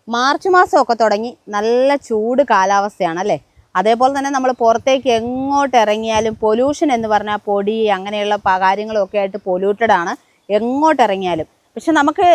March മാസമൊക്കെ തുടങ്ങി നല്ല ചൂട് കാലാവസ്ഥയാണ് അല്ലേ. അതേപോലെ തന്നെ നമ്മൾ പുറത്തേക്ക് എങ്ങോട്ട് ഇറങ്ങിയാലും പൊല്യൂഷൻ എന്ന് പറഞ്ഞാൽ പൊടി അങ്ങനെയുള്ള കാര്യങ്ങളൊക്കെ ആയിട്ട് പൊല്യൂട്ടഡ് ആണ് എങ്ങോട്ട് ഇറങ്ങിയാലും. പക്ഷെ നമുക്ക്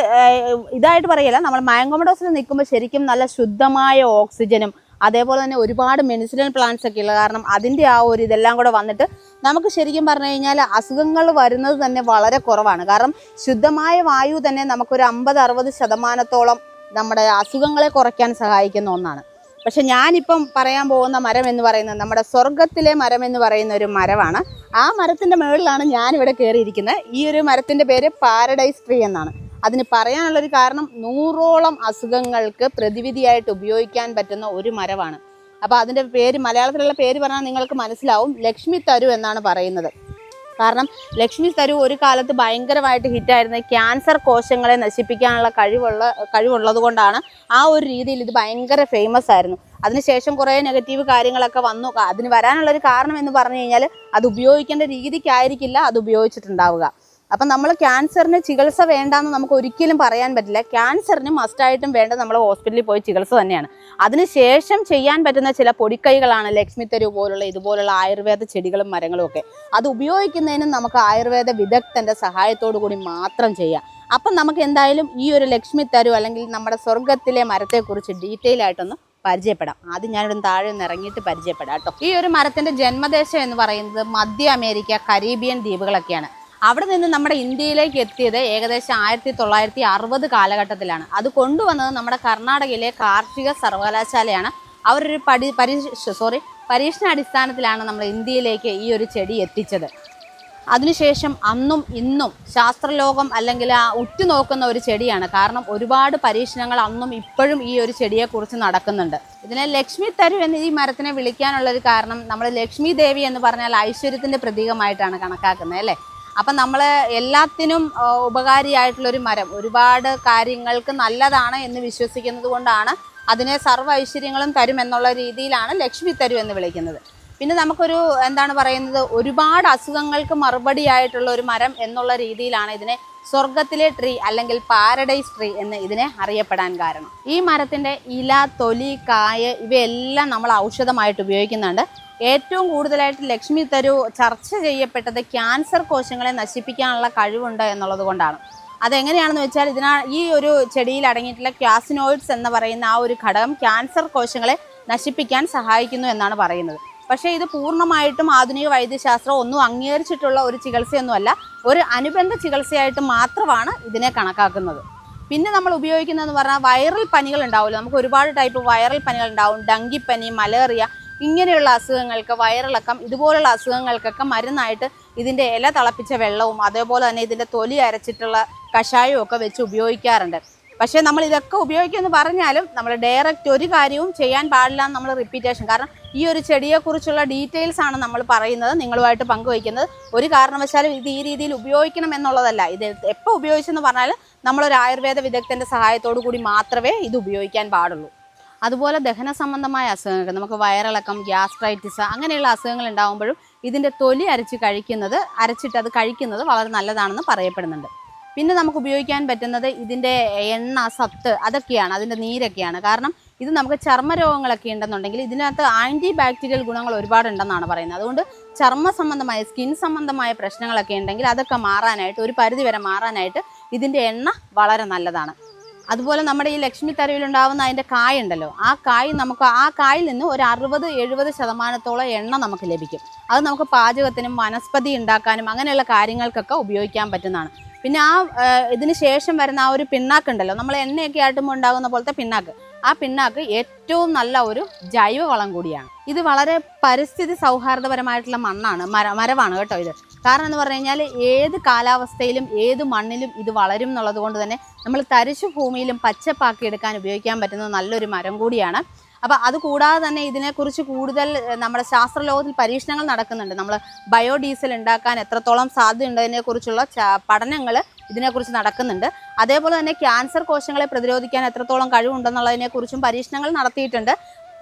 ഇതായിട്ട് പറയില്ല, നമ്മൾ മാംഗോമെഡോസിൽ നിൽക്കുമ്പോൾ ശരിക്കും നല്ല ശുദ്ധമായ ഓക്സിജനും അതേപോലെ തന്നെ ഒരുപാട് മെഡിസിനൽ പ്ലാന്റ്സ് ഒക്കെ ഉള്ള കാരണം അതിൻ്റെ ആ ഒരു ഇതെല്ലാം കൂടെ വന്നിട്ട് നമുക്ക് ശരിക്കും പറഞ്ഞു കഴിഞ്ഞാൽ അസുഖങ്ങൾ വരുന്നത് തന്നെ വളരെ കുറവാണ്. കാരണം ശുദ്ധമായ വായു തന്നെ നമുക്കൊരു 50-60% നമ്മുടെ അസുഖങ്ങളെ കുറയ്ക്കാൻ സഹായിക്കുന്ന ഒന്നാണ്. പക്ഷെ ഞാനിപ്പം പറയാൻ പോകുന്ന മരം എന്ന് പറയുന്നത് നമ്മുടെ സ്വർഗത്തിലെ മരം എന്ന് പറയുന്ന ഒരു മരമാണ്. ആ മരത്തിൻ്റെ മുകളിലാണ് ഞാനിവിടെ കയറിയിരിക്കുന്നത്. ഈ ഒരു മരത്തിൻ്റെ പേര് പാരഡൈസ് ട്രീ എന്നാണ്. അതിന് പറയാനുള്ളൊരു കാരണം 100ഓളം അസുഖങ്ങൾക്ക് പ്രതിവിധിയായിട്ട് ഉപയോഗിക്കാൻ പറ്റുന്ന ഒരു മരമാണ്. അപ്പോൾ അതിൻ്റെ പേര്, മലയാളത്തിലുള്ള പേര് പറഞ്ഞാൽ നിങ്ങൾക്ക് മനസ്സിലാവും, ലക്ഷ്മി തരു എന്നാണ് പറയുന്നത്. കാരണം ലക്ഷ്മി തരു ഒരു കാലത്ത് ഭയങ്കരമായിട്ട് ഹിറ്റായിരുന്നത് ക്യാൻസർ കോശങ്ങളെ നശിപ്പിക്കാനുള്ള കഴിവുള്ളത് കൊണ്ടാണ് ആ ഒരു രീതിയിൽ ഇത് ഭയങ്കര ഫേമസ് ആയിരുന്നു. അതിനുശേഷം കുറേ നെഗറ്റീവ് കാര്യങ്ങളൊക്കെ വന്നു. അതിന് വരാനുള്ളൊരു കാരണം എന്ന് പറഞ്ഞു കഴിഞ്ഞാൽ അത് ഉപയോഗിക്കേണ്ട രീതിക്കായിരിക്കില്ല അത് ഉപയോഗിച്ചിട്ടുണ്ടാവുക. അപ്പം നമ്മൾ ക്യാൻസറിന് ചികിത്സ വേണ്ടാന്ന് നമുക്ക് ഒരിക്കലും പറയാൻ പറ്റില്ല. ക്യാൻസറിന് മസ്റ്റായിട്ടും വേണ്ടത് നമ്മൾ ഹോസ്പിറ്റലിൽ പോയി ചികിത്സ തന്നെയാണ്. അതിനുശേഷം ചെയ്യാൻ പറ്റുന്ന ചില പൊടിക്കൈകളാണ് ലക്ഷ്മി തരു പോലുള്ള ഇതുപോലുള്ള ആയുർവേദ ചെടികളും മരങ്ങളും ഒക്കെ. അത് ഉപയോഗിക്കുന്നതിനും നമുക്ക് ആയുർവേദ വിദഗ്ധൻ്റെ സഹായത്തോടു കൂടി മാത്രം ചെയ്യാം. അപ്പം നമുക്ക് എന്തായാലും ഈ ഒരു ലക്ഷ്മി തരു അല്ലെങ്കിൽ നമ്മുടെ സ്വർഗത്തിലെ മരത്തെക്കുറിച്ച് ഡീറ്റെയിൽ ആയിട്ടൊന്ന് പരിചയപ്പെടാം. ആദ്യം ഞാനിവിടെ താഴെ നിന്ന് ഇറങ്ങിയിട്ട് പരിചയപ്പെടാം കേട്ടോ. ഈ ഒരു മരത്തിൻ്റെ ജന്മദേശം എന്ന് പറയുന്നത് മധ്യ അമേരിക്ക, കരീബിയൻ ദ്വീപുകളൊക്കെയാണ്. അവിടെ നിന്ന് നമ്മുടെ ഇന്ത്യയിലേക്ക് എത്തിയത് ഏകദേശം 1960 കാലഘട്ടത്തിലാണ്. അത് കൊണ്ടുവന്നത് നമ്മുടെ കർണാടകയിലെ കാർഷിക സർവകലാശാലയാണ്. അവരൊരു പരീക്ഷണാടിസ്ഥാനത്തിലാണ് നമ്മുടെ ഇന്ത്യയിലേക്ക് ഈ ഒരു ചെടി എത്തിച്ചത്. അതിനുശേഷം അന്നും ഇന്നും ശാസ്ത്രലോകം അല്ലെങ്കിൽ ഉറ്റുനോക്കുന്ന ഒരു ചെടിയാണ്. കാരണം ഒരുപാട് പരീക്ഷണങ്ങൾ അന്നും ഇപ്പോഴും ഈ ഒരു ചെടിയെക്കുറിച്ച് നടക്കുന്നുണ്ട്. ഇതിനെ ലക്ഷ്മി തരു എന്ന് ഈ മരത്തിനെ വിളിക്കാനുള്ളൊരു കാരണം, നമ്മൾ ലക്ഷ്മി ദേവി എന്ന് പറഞ്ഞാൽ ഐശ്വര്യത്തിൻ്റെ പ്രതീകമായിട്ടാണ് കണക്കാക്കുന്നത് അല്ലേ. അപ്പം നമ്മൾ എല്ലാത്തിനും ഉപകാരിയായിട്ടുള്ളൊരു മരം, ഒരുപാട് കാര്യങ്ങൾക്ക് നല്ലതാണ് എന്ന് വിശ്വസിക്കുന്നത് കൊണ്ടാണ് അതിനെ സർവ്വ ഐശ്വര്യങ്ങളും തരും എന്നുള്ള രീതിയിലാണ് ലക്ഷ്മി തരു എന്ന് വിളിക്കുന്നത്. പിന്നെ നമുക്കൊരു എന്താണ് പറയുന്നത്, ഒരുപാട് അസുഖങ്ങൾക്ക് മറുപടിയായിട്ടുള്ള ഒരു മരം എന്നുള്ള രീതിയിലാണ് ഇതിനെ സ്വർഗത്തിലെ ട്രീ അല്ലെങ്കിൽ പാരഡൈസ് ട്രീ എന്ന് ഇതിനെ അറിയപ്പെടാൻ കാരണം. ഈ മരത്തിൻ്റെ ഇല, തൊലി, കായ് ഇവയെല്ലാം നമ്മൾ ഔഷധമായിട്ട് ഉപയോഗിക്കുന്നുണ്ട്. ഏറ്റവും കൂടുതലായിട്ട് ലക്ഷ്മി തരു ചർച്ച ചെയ്യപ്പെട്ടത് ക്യാൻസർ കോശങ്ങളെ നശിപ്പിക്കാനുള്ള കഴിവുണ്ട് എന്നുള്ളത് കൊണ്ടാണ്. അതെങ്ങനെയാണെന്ന് വെച്ചാൽ ഈ ഒരു ചെടിയിൽ അടങ്ങിയിട്ടുള്ള ക്യാസിനോയിഡ്സ് എന്ന് പറയുന്ന ആ ഒരു ഘടകം ക്യാൻസർ കോശങ്ങളെ നശിപ്പിക്കാൻ സഹായിക്കുന്നു എന്നാണ് പറയുന്നത്. പക്ഷേ ഇത് പൂർണ്ണമായിട്ടും ആധുനിക വൈദ്യശാസ്ത്രം ഒന്നും അംഗീകരിച്ചിട്ടുള്ള ഒരു ചികിത്സയൊന്നുമല്ല, ഒരു അനുബന്ധ ചികിത്സയായിട്ട് മാത്രമാണ് ഇതിനെ കണക്കാക്കുന്നത്. പിന്നെ നമ്മൾ ഉപയോഗിക്കുന്നതെന്ന് പറഞ്ഞാൽ വൈറൽ പനികൾ ഉണ്ടാവുമല്ലോ, നമുക്ക് ഒരുപാട് ടൈപ്പ് വൈറൽ പനികൾ ഉണ്ടാവും. ഡങ്കിപ്പനി, മലേറിയ ഇങ്ങനെയുള്ള അസുഖങ്ങൾക്ക്, വയറിളക്കം ഇതുപോലുള്ള അസുഖങ്ങൾക്കൊക്കെ മരുന്നായിട്ട് ഇതിൻ്റെ ഇല തിളപ്പിച്ച വെള്ളവും അതേപോലെ തന്നെ ഇതിൻ്റെ തൊലി അരച്ചിട്ടുള്ള കഷായവും ഒക്കെ വെച്ച് ഉപയോഗിക്കാറുണ്ട്. പക്ഷേ നമ്മൾ ഇതൊക്കെ ഉപയോഗിക്കുമെന്ന് പറഞ്ഞാലും നമ്മൾ ഡയറക്റ്റ് ഒരു കാര്യവും ചെയ്യാൻ പാടില്ല എന്ന് നമ്മൾ റിപ്പീറ്റേഷൻ. കാരണം ഈ ഒരു ചെടിയെക്കുറിച്ചുള്ള ഡീറ്റെയിൽസ് ആണ് നമ്മൾ പറയുന്നത്, നിങ്ങളുമായിട്ട് പങ്കുവയ്ക്കുന്നത്. ഒരു കാരണവശാലും ഇത് ഈ രീതിയിൽ ഉപയോഗിക്കണം എന്നുള്ളതല്ല. ഇത് എപ്പോൾ ഉപയോഗിച്ചെന്ന് പറഞ്ഞാൽ നമ്മളൊരു ആയുർവേദ വിദഗ്ധൻ്റെ സഹായത്തോടു കൂടി മാത്രമേ ഇത് ഉപയോഗിക്കാൻ പാടുള്ളൂ. അതുപോലെ ദഹന സംബന്ധമായ അസുഖങ്ങൾ, നമുക്ക് വയറിളക്കം, ഗ്യാസ്ട്രൈറ്റിസ് അങ്ങനെയുള്ള അസുഖങ്ങൾ ഉണ്ടാകുമ്പോഴും ഇതിൻ്റെ തൊലി അരച്ചിട്ട് അത് കഴിക്കുന്നത് വളരെ നല്ലതാണെന്ന് പറയപ്പെടുന്നുണ്ട്. പിന്നെ നമുക്ക് ഉപയോഗിക്കാൻ പറ്റുന്നത് ഇതിൻ്റെ എണ്ണ, സത്ത് അതൊക്കെയാണ്, അതിൻ്റെ നീരൊക്കെയാണ്. കാരണം ഇത് നമുക്ക് ചർമ്മരോഗങ്ങളൊക്കെ ഉണ്ടെന്നുണ്ടെങ്കിൽ ഇതിനകത്ത് ആൻറ്റി ബാക്ടീരിയൽ ഗുണങ്ങൾ ഒരുപാടുണ്ടെന്നാണ് പറയുന്നത്. അതുകൊണ്ട് ചർമ്മ സംബന്ധമായ, സ്കിൻ സംബന്ധമായ പ്രശ്നങ്ങളൊക്കെ ഉണ്ടെങ്കിൽ അതൊക്കെ മാറാനായിട്ട്, ഒരു പരിധിവരെ മാറാനായിട്ട് ഇതിൻ്റെ എണ്ണ വളരെ നല്ലതാണ്. അതുപോലെ നമ്മുടെ ഈ ലക്ഷ്മി തരുവിലുണ്ടാവുന്ന അതിൻ്റെ കായ ഉണ്ടല്ലോ, ആ കായിൽ നിന്ന് ഒരു 60-70% എണ്ണ നമുക്ക് ലഭിക്കും. അത് നമുക്ക് പാചകത്തിനും വനസ്പതി ഉണ്ടാക്കാനും അങ്ങനെയുള്ള കാര്യങ്ങൾക്കൊക്കെ ഉപയോഗിക്കാൻ പറ്റുന്നതാണ്. പിന്നെ ഇതിന് ശേഷം വരുന്ന ആ ഒരു പിണ്ണാക്കുണ്ടല്ലോ, നമ്മൾ എണ്ണയൊക്കെ ആട്ടുമ്പോൾ ഉണ്ടാകുന്ന പോലത്തെ പിണ്ണാക്ക്, ആ പിണ്ണാക്ക് ഏറ്റവും നല്ല ഒരു ജൈവവളം കൂടിയാണ്. ഇത് വളരെ പരിസ്ഥിതി സൗഹാർദ്ദപരമായിട്ടുള്ള മരമാണ് കേട്ടോ ഇത്. കാരണം എന്ന് പറഞ്ഞു കഴിഞ്ഞാൽ ഏത് കാലാവസ്ഥയിലും ഏത് മണ്ണിലും ഇത് വളരും എന്നുള്ളത് കൊണ്ട് തന്നെ നമ്മൾ തരിശു ഭൂമിയിലും പച്ചപ്പാക്കി എടുക്കാൻ ഉപയോഗിക്കാൻ പറ്റുന്ന നല്ലൊരു മരം കൂടിയാണ്. അപ്പോൾ അതുകൂടാതെ തന്നെ ഇതിനെക്കുറിച്ച് കൂടുതൽ നമ്മുടെ ശാസ്ത്രലോകത്തിൽ പരീക്ഷണങ്ങൾ നടക്കുന്നുണ്ട്. നമ്മൾ ബയോഡീസൽ ഉണ്ടാക്കാൻ എത്രത്തോളം സാധ്യതയുണ്ടതിനെക്കുറിച്ചുള്ള പഠനങ്ങൾ ഇതിനെക്കുറിച്ച് നടക്കുന്നുണ്ട്. അതേപോലെ തന്നെ ക്യാൻസർ കോശങ്ങളെ പ്രതിരോധിക്കാൻ എത്രത്തോളം കഴിവുണ്ടെന്നുള്ളതിനെക്കുറിച്ചും പരീക്ഷണങ്ങൾ നടത്തിയിട്ടുണ്ട്.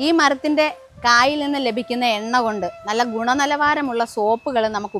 ഈ മരത്തിൻ്റെ കായിൽ നിന്ന് ലഭിക്കുന്ന എണ്ണ കൊണ്ട് നല്ല ഗുണനിലവാരമുള്ള സോപ്പുകൾ നമുക്ക്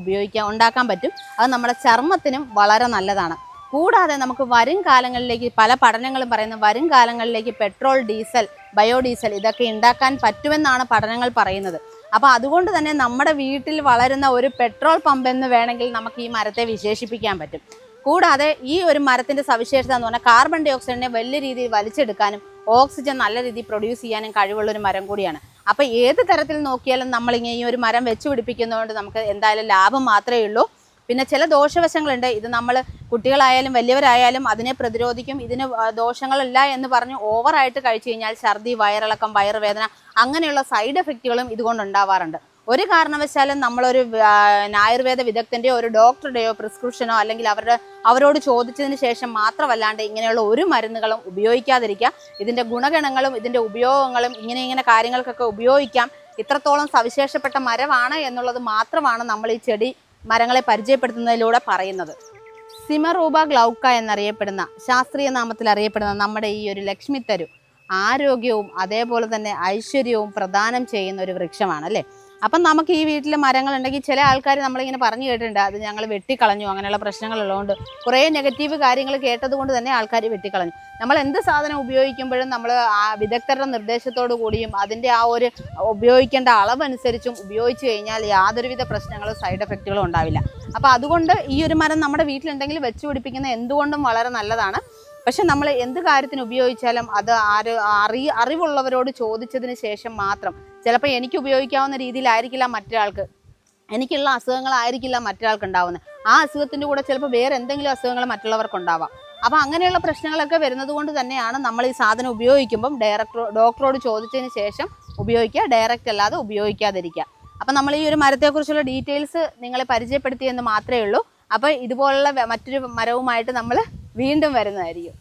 ഉണ്ടാക്കാൻ പറ്റും. അത് നമ്മുടെ ചർമ്മത്തിനും വളരെ നല്ലതാണ്. കൂടാതെ നമുക്ക് വരും കാലങ്ങളിലേക്ക് പല പഠനങ്ങളും പറയുന്നത് വരും കാലങ്ങളിലേക്ക് പെട്രോൾ, ഡീസൽ, ബയോഡീസൽ ഇതൊക്കെ ഉണ്ടാക്കാൻ പറ്റുമെന്നാണ് പഠനങ്ങൾ പറയുന്നത്. അപ്പോൾ അതുകൊണ്ട് തന്നെ നമ്മുടെ വീട്ടിൽ വളരുന്ന ഒരു പെട്രോൾ പമ്പ് എന്ന് വേണമെങ്കിൽ നമുക്ക് ഈ മരത്തെ വിശേഷിപ്പിക്കാൻ പറ്റും. കൂടാതെ ഈ ഒരു മരത്തിൻ്റെ സവിശേഷത എന്ന് പറഞ്ഞാൽ കാർബൺ ഡൈ ഓക്സൈഡിനെ വലിയ രീതിയിൽ വലിച്ചെടുക്കാനും ഓക്സിജൻ നല്ല രീതിയിൽ പ്രൊഡ്യൂസ് ചെയ്യാനും കഴിവുള്ളൊരു മരം കൂടിയാണ്. അപ്പോൾ ഏത് തരത്തിൽ നോക്കിയാലും നമ്മളിങ്ങനെ ഈ ഒരു മരം വെച്ച് പിടിപ്പിക്കുന്നതുകൊണ്ട് നമുക്ക് എന്തായാലും ലാഭം മാത്രമേ ഉള്ളൂ. പിന്നെ ചില ദോഷവശങ്ങളുണ്ട്. ഇത് നമ്മൾ കുട്ടികളായാലും വലിയവരായാലും അതിനെ പ്രതിരോധിക്കും. ഇതിന് ദോഷങ്ങളില്ല എന്ന് പറഞ്ഞ് ഓവറായിട്ട് കഴിച്ചു കഴിഞ്ഞാൽ ഛർദി, വയറിളക്കം, വയറുവേദന അങ്ങനെയുള്ള സൈഡ് എഫക്റ്റുകളും ഇതുകൊണ്ടുണ്ടാവാറുണ്ട്. ഒരു കാരണവശാലും നമ്മളൊരു ആയുർവേദ വിദഗ്ധൻ്റെയോ ഒരു ഡോക്ടറുടെയോ പ്രിസ്ക്രിപ്ഷനോ അല്ലെങ്കിൽ അവരോട് ചോദിച്ചതിന് ശേഷം മാത്രമല്ലാണ്ട് ഇങ്ങനെയുള്ള ഒരു മരുന്നുകളും ഉപയോഗിക്കാതിരിക്കുക. ഇതിൻ്റെ ഗുണഗണങ്ങളും ഇതിൻ്റെ ഉപയോഗങ്ങളും ഇങ്ങനെ കാര്യങ്ങൾക്കൊക്കെ ഉപയോഗിക്കാം. ഇത്രത്തോളം സവിശേഷപ്പെട്ട മരമാണ് എന്നുള്ളത് മാത്രമാണ് നമ്മൾ ഈ ചെടി മരങ്ങളെ പരിചയപ്പെടുത്തുന്നതിലൂടെ പറയുന്നത്. സിമറൂബ ഗ്ലൗക്ക എന്നറിയപ്പെടുന്ന ശാസ്ത്രീയ നാമത്തിൽ അറിയപ്പെടുന്ന നമ്മുടെ ഈ ഒരു ലക്ഷ്മിത്തരു ആരോഗ്യവും അതേപോലെ തന്നെ ഐശ്വര്യവും പ്രദാനം ചെയ്യുന്ന ഒരു വൃക്ഷമാണ് അല്ലേ. അപ്പം നമുക്ക് ഈ വീട്ടിൽ മരങ്ങളുണ്ടെങ്കിൽ ചില ആൾക്കാർ നമ്മളിങ്ങനെ പറഞ്ഞു കേട്ടിട്ടുണ്ട് അത് ഞങ്ങൾ വെട്ടിക്കളഞ്ഞു, അങ്ങനെയുള്ള പ്രശ്നങ്ങളുള്ളതുകൊണ്ട് കുറേ നെഗറ്റീവ് കാര്യങ്ങൾ കേട്ടതുകൊണ്ട് തന്നെ ആൾക്കാർ വെട്ടിക്കളഞ്ഞു. നമ്മൾ എന്ത് സാധനം ഉപയോഗിക്കുമ്പോഴും നമ്മൾ ആ വിദഗ്ധരുടെ നിർദ്ദേശത്തോടു കൂടിയും അതിൻ്റെ ആ ഒരു ഉപയോഗിക്കേണ്ട അളവനുസരിച്ചും ഉപയോഗിച്ച് കഴിഞ്ഞാൽ യാതൊരുവിധ പ്രശ്നങ്ങളും സൈഡ് എഫക്റ്റുകളും ഉണ്ടാവില്ല. അപ്പോൾ അതുകൊണ്ട് ഈ ഒരു മരം നമ്മുടെ വീട്ടിലുണ്ടെങ്കിൽ വെച്ച് പിടിപ്പിക്കുന്നത് എന്തുകൊണ്ടും വളരെ നല്ലതാണ്. പക്ഷെ നമ്മൾ എന്ത് കാര്യത്തിന് ഉപയോഗിച്ചാലും അത് അറിവുള്ളവരോട് ചോദിച്ചതിന് ശേഷം മാത്രം. ചിലപ്പോൾ എനിക്ക് ഉപയോഗിക്കാവുന്ന രീതിയിലായിരിക്കില്ല മറ്റൊരാൾക്ക്, എനിക്കുള്ള അസുഖങ്ങളായിരിക്കില്ല മറ്റൊരാൾക്ക് ഉണ്ടാവുന്നത്. ആ അസുഖത്തിൻ്റെ കൂടെ ചിലപ്പോൾ വേറെ എന്തെങ്കിലും അസുഖങ്ങൾ മറ്റുള്ളവർക്കുണ്ടാവാം. അപ്പോൾ അങ്ങനെയുള്ള പ്രശ്നങ്ങളൊക്കെ വരുന്നത് കൊണ്ട് തന്നെയാണ് നമ്മൾ ഈ സാധനം ഉപയോഗിക്കുമ്പം ഡോക്ടറോട് ചോദിച്ചതിന് ശേഷം ഉപയോഗിക്കുക, ഡയറക്റ്റ് അല്ലാതെ ഉപയോഗിക്കാതിരിക്കുക. അപ്പം നമ്മൾ ഈ ഒരു മരത്തെക്കുറിച്ചുള്ള ഡീറ്റെയിൽസ് നിങ്ങളെ പരിചയപ്പെടുത്തിയെന്ന് മാത്രമേ ഉള്ളൂ. അപ്പോൾ ഇതുപോലുള്ള മറ്റൊരു മരവുമായിട്ട് നമ്മൾ വീണ്ടും വരുന്നതായിരിക്കും.